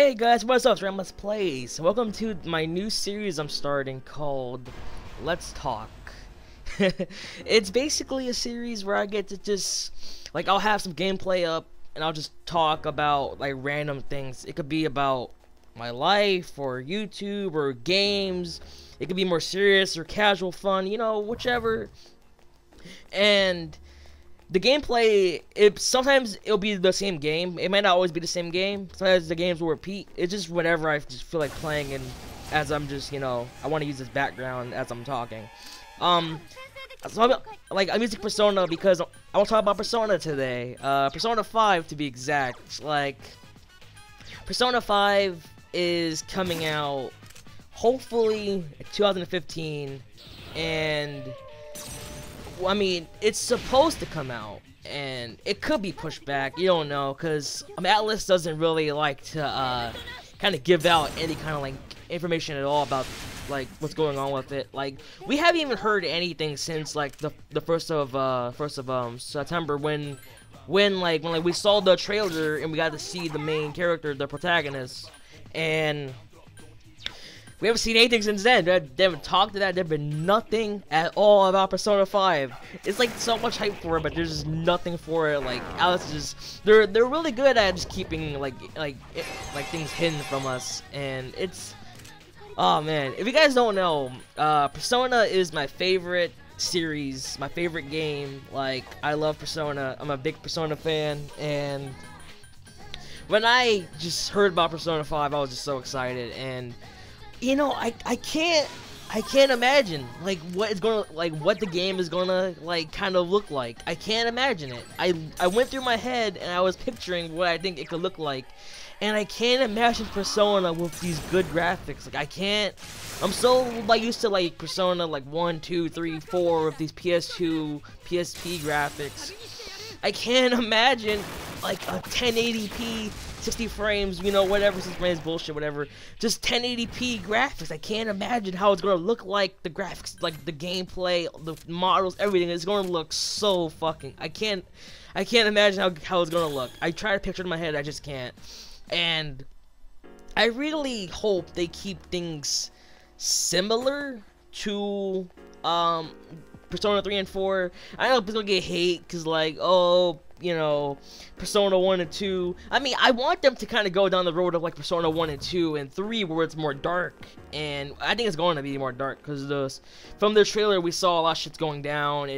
Hey guys, what's up? It's Ramless Plays. Welcome to my new series I'm starting called Let's Talk. It's basically a series where I get to just, I'll have some gameplay up and I'll just talk about, random things. It could be about my life or YouTube or games. It could be more serious or casual fun, whichever. And the gameplay, sometimes it'll be the same game. It might not always be the same game. Sometimes the games will repeat. It's just whenever I just feel like playing, and as I'm just, I want to use this background as I'm talking. So I'm using Persona because I want to talk about Persona today. Persona 5 to be exact. Persona 5 is coming out hopefully in 2015, and I mean, it's supposed to come out, and it could be pushed back. You don't know, because Atlus doesn't really like to kind of give out any kind of information at all about what's going on with it. We haven't even heard anything since the first of September when we saw the trailer and we got to see the main character, the protagonist, and we haven't seen anything since then. They haven't talked to that. There's been nothing at all about Persona 5. It's so much hype for it, but there's just nothing for it. Atlus is they're really good at just keeping things hidden from us, and it's, oh man. If you guys don't know, Persona is my favorite series, my favorite game. I love Persona. I'm a big Persona fan, and when I just heard about Persona 5, I was just so excited. And I can't imagine what the game is gonna kind of look like. I can't imagine it. I went through my head and I was picturing what I think it could look like, and I can't imagine Persona with these good graphics. I can't. I'm so used to Persona 1, 2, 3, 4 with these PS2, PSP graphics. I can't imagine a 1080p 60 frames, whatever, 60 frames bullshit, whatever, just 1080p graphics. I can't imagine how it's gonna look like. The graphics, the gameplay, the models, everything is gonna look so fucking, I can't imagine how it's gonna look. I try to picture it in my head, I just can't. And I really hope they keep things similar to Persona 3 and 4. I know it's gonna get hate because Persona 1 and 2. I mean, I want them to kind of go down the road of Persona 1 and 2 and 3 where it's more dark. And I think it's going to be more dark because from the trailer we saw a lot of shit's going down.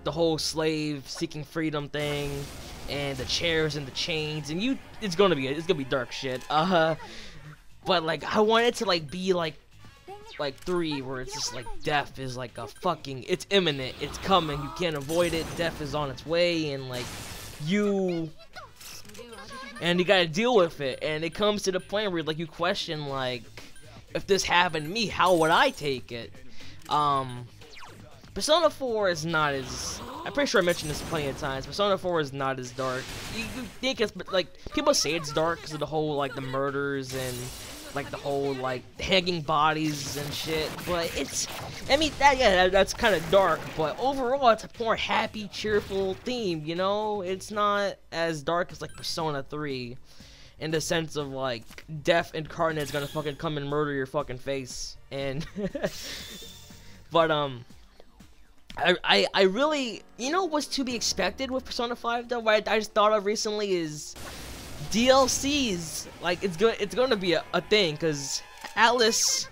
The whole slave seeking freedom thing, and the chairs and the chains, and it's gonna be dark shit. But I want it to be 3, where it's just death is a fucking, it's imminent, it's coming, you can't avoid it, death is on its way, and you gotta deal with it. And it comes to the point where you question if this happened to me, how would I take it? Persona 4 is not as, I'm pretty sure I mentioned this plenty of times, Persona 4 is not as dark. You think it's, people say it's dark because of the whole the murders and the whole hanging bodies and shit, but it's, I mean, that's kind of dark, but overall it's a more happy, cheerful theme, it's not as dark as Persona 3 in the sense of death incarnate is gonna fucking come and murder your fucking face. And but I really, what's to be expected with Persona 5 though, what I just thought of recently is DLCs. It's gonna be a thing, because Atlus,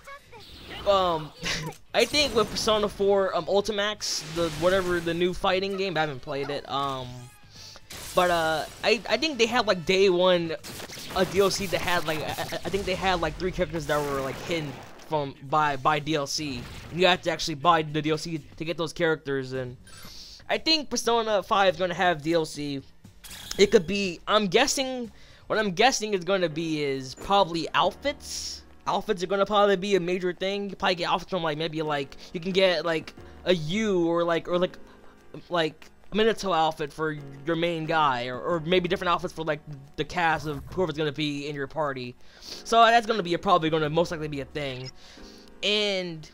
I think with Persona 4 Ultimax, the new fighting game, I haven't played it, but I think they had day one a DLC that had I think they had 3 characters that were hidden by DLC, and you have to actually buy the DLC to get those characters. And I think Persona 5 is gonna have DLC. It could be, what I'm guessing is going to be is probably outfits. Outfits are going to probably be a major thing. You probably get outfits from maybe you can get a U or a Minato outfit for your main guy, or maybe different outfits for the cast of whoever's going to be in your party. So that's going to be probably going to most likely be a thing. And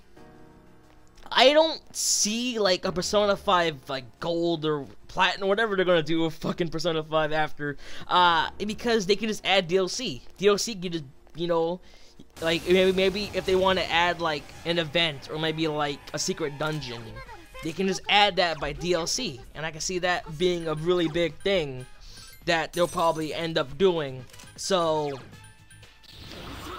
I don't see a Persona 5 gold or platinum, whatever they're gonna do with fucking Persona 5 after, because they can just add DLC. DLC can just you know, like maybe if they want to add like an event or maybe like a secret dungeon, they can just add that by DLC, and I can see that being a really big thing that they'll probably end up doing. So,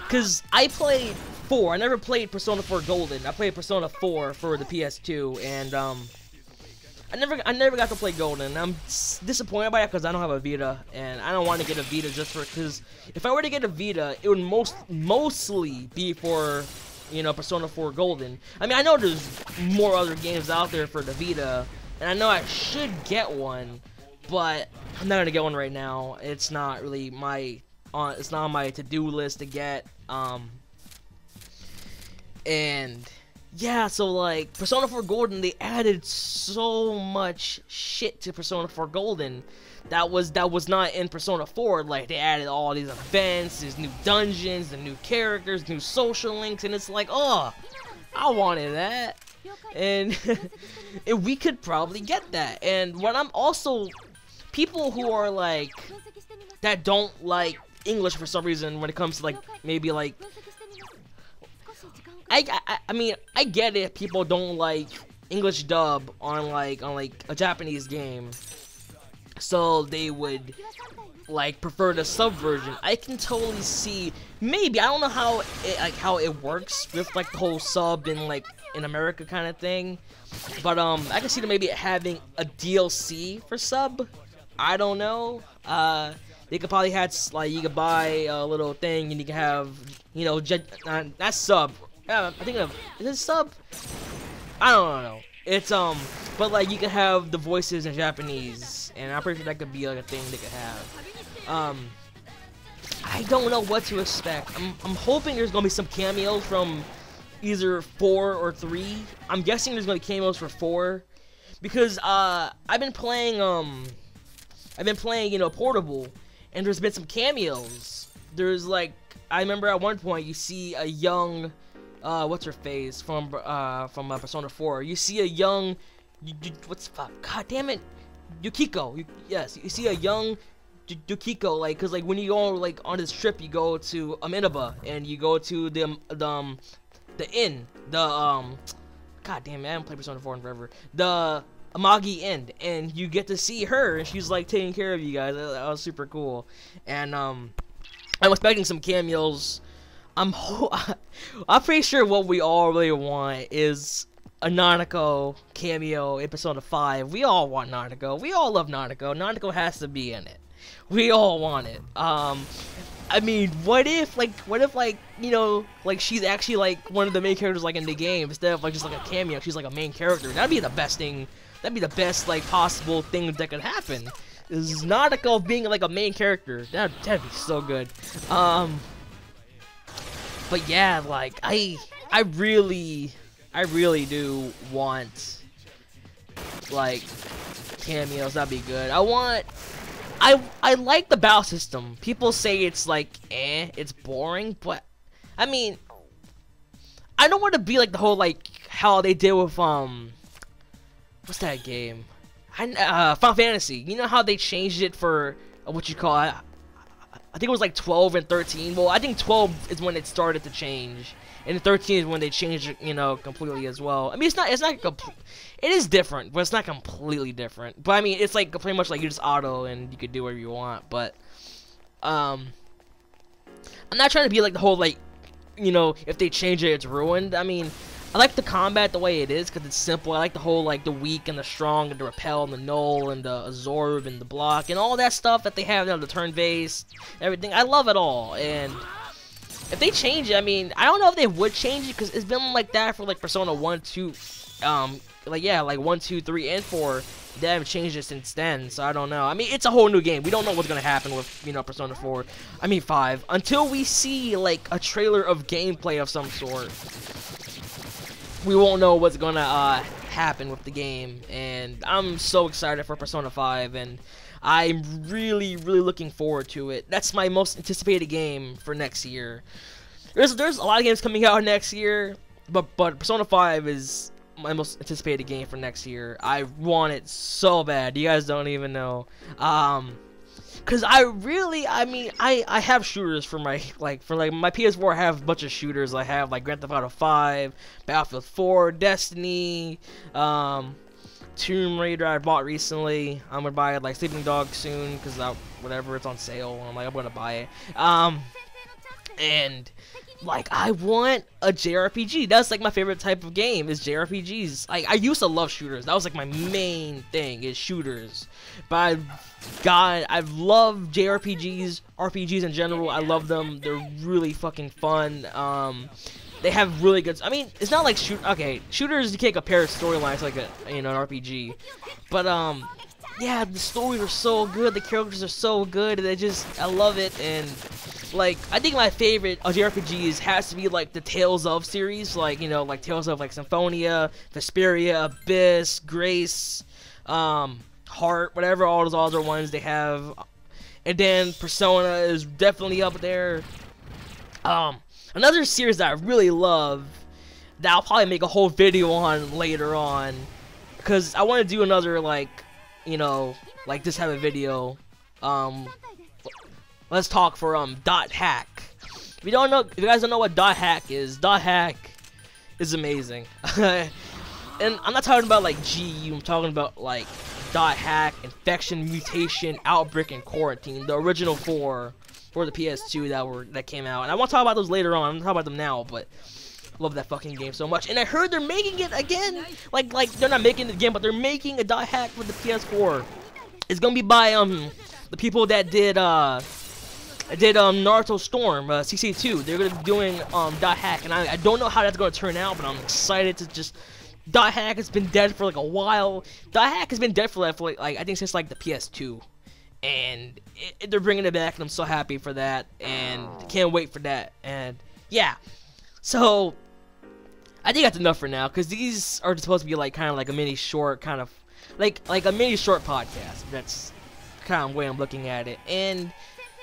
cause I played 4, I never played Persona 4 Golden. I played Persona 4 for the PS2, and I never got to play Golden. I'm disappointed by it because I don't have a Vita, and I don't want to get a Vita just for, because if I were to get a Vita, it would mostly be for, you know, Persona 4 Golden. I mean, I know there's more other games out there for the Vita, and I know I should get one, but I'm not gonna get one right now. It's not really my it's not on my to-do list to get. And yeah, so like Persona 4 Golden, they added so much shit to Persona 4 Golden that was not in Persona 4. Like, they added all these events, these new dungeons, the new characters, new social links, and it's like, oh, I wanted that. And and we could probably get that. And what I'm also, people who are like, that don't like English for some reason when it comes to like, maybe like, I mean, I get it. People don't like English dub on like a Japanese game, so they would like prefer the sub version. I can totally see. Maybe I don't know how it works with like the whole sub in like in America kind of thing, but I can see them maybe having a DLC for sub. I don't know. They could probably have like, you could buy a little thing and you can have, you know, not sub. I think is it sub? I don't know. It's but like you can have the voices in Japanese, and I'm pretty sure that could be like a thing they could have. I don't know what to expect. I'm hoping there's gonna be some cameos from either 4 or 3. I'm guessing there's gonna be cameos for 4, because I've been playing you know, Portable, and there's been some cameos. There's like, I remember at one point you see a young what's her face from Persona 4. You see a young, god damn it, Yukiko. Yes, you see a young Yukiko, like, cause like when you go like on this trip, you go to Amenaba and you go to the inn, god damn it, I haven't played Persona 4 in forever. The Amagi Inn, and you get to see her, and she's like taking care of you guys. That was super cool, and I'm expecting some cameos. I'm pretty sure what we all really want is a Nanako cameo in Persona 5. We all want Nanako. We all love Nanako. Nanako has to be in it. We all want it. I mean, what if like, you know, like she's actually like one of the main characters like in the game instead of like just like a cameo. She's like a main character. That'd be the best thing. That'd be the best like possible thing that could happen. Is Nanako being like a main character. That'd be so good. But yeah, like I really do want like cameos. That'd be good. I like the battle system. People say it's like it's boring, but I mean, I don't want to be like the whole like how they did with what's that game? Final Fantasy. You know how they changed it for what you call it? I think it was like 12 and 13. Well, I think 12 is when it started to change, and 13 is when they changed it, you know, completely as well. I mean, it's not it is different, but it's not completely different. But I mean, it's like pretty much like you just auto and you could do whatever you want. But I'm not trying to be like the whole like, you know, if they change it, it's ruined. I mean, I like the combat the way it is because it's simple. I like the whole like the weak and the strong and the repel and the null and the absorb and the block and all that stuff that they have now, the turn based, everything. I love it all. And if they change it, I mean, I don't know if they would change it because it's been like that for like Persona 1, 2, like yeah, like 1, 2, 3, and 4. They haven't changed it since then, so I don't know. I mean, it's a whole new game. We don't know what's gonna happen with, you know, Persona 4. I mean 5 until we see like a trailer of gameplay of some sort. We won't know what's gonna happen with the game, and I'm so excited for Persona 5, and I'm really looking forward to it. That's my most anticipated game for next year. There's a lot of games coming out next year, but Persona 5 is my most anticipated game for next year. I want it so bad. You guys don't even know. Cause I mean, I have shooters for my my PS4. I have a bunch of shooters. I have like Grand Theft Auto 5, Battlefield 4, Destiny, Tomb Raider I bought recently. I'm gonna buy like Sleeping Dogs soon because whatever, it's on sale. I'm gonna buy it. And like I want a JRPG. That's like my favorite type of game is JRPGs. I used to love shooters. That was like my main thing is shooters. But I've loved JRPGs, RPGs in general. I love them. They're really fucking fun. They have really good. I mean, it's not like shooters. You can't compare storylines to like an RPG. But yeah, the stories are so good. The characters are so good. And I love it. And like, I think my favorite of JRPGs has to be like the Tales of series, like like Tales of like Symphonia, Vesperia, Abyss, Grace, Heart, whatever. All those other ones they have, and then Persona is definitely up there. Another series that I really love that I'll probably make a whole video on later on, because I want to do another like like this type of video. Let's talk for Dot Hack. If you guys don't know what Dot Hack is amazing. And I'm not talking about like GU, I'm talking about like Dot Hack, Infection, Mutation, Outbreak, and Quarantine, the original four for the PS2 that came out. And I want to talk about those later on. I'm not talking about them now, but I love that fucking game so much. And I heard they're making it again. Like they're not making it again, but they're making a Dot Hack for the PS4. It's gonna be by the people that did Naruto Storm, CC2. They're gonna be doing Dot Hack, and I don't know how that's gonna turn out, but I'm excited to just. Dot Hack has been dead for like a while. Dot Hack has been dead for like I think since like the PS2, and they're bringing it back, and I'm so happy for that, and can't wait for that. And yeah, so I think that's enough for now, because these are supposed to be like kind of like a mini short, kind of like a mini short podcast. That's kind of the way I'm looking at it. And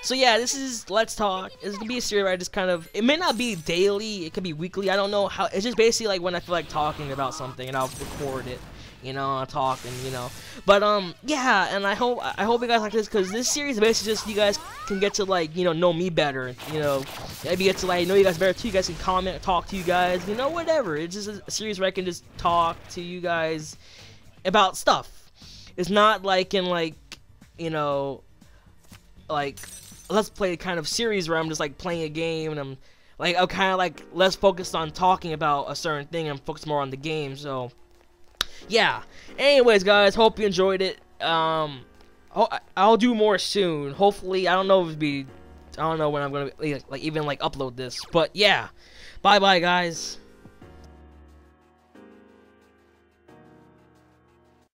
so yeah, this is Let's Talk. It's gonna be a series where I just kind of, it may not be daily, it could be weekly, I don't know how. It's just basically like when I feel like talking about something, and I'll record it, I'll talk, and but yeah, and I hope you guys like this, because this series is basically just you guys can get to like know me better, maybe get to like know you guys better too. You guys can comment, talk to you guys, whatever. It's just a series where I can just talk to you guys about stuff. It's not like in like like Let's Play kind of series where I'm just like playing a game, and I'm kind of like less focused on talking about a certain thing, and I'm focused more on the game. So yeah, anyways guys, hope you enjoyed it. I'll do more soon, hopefully. I don't know when I'm gonna like even like upload this, but yeah, bye guys.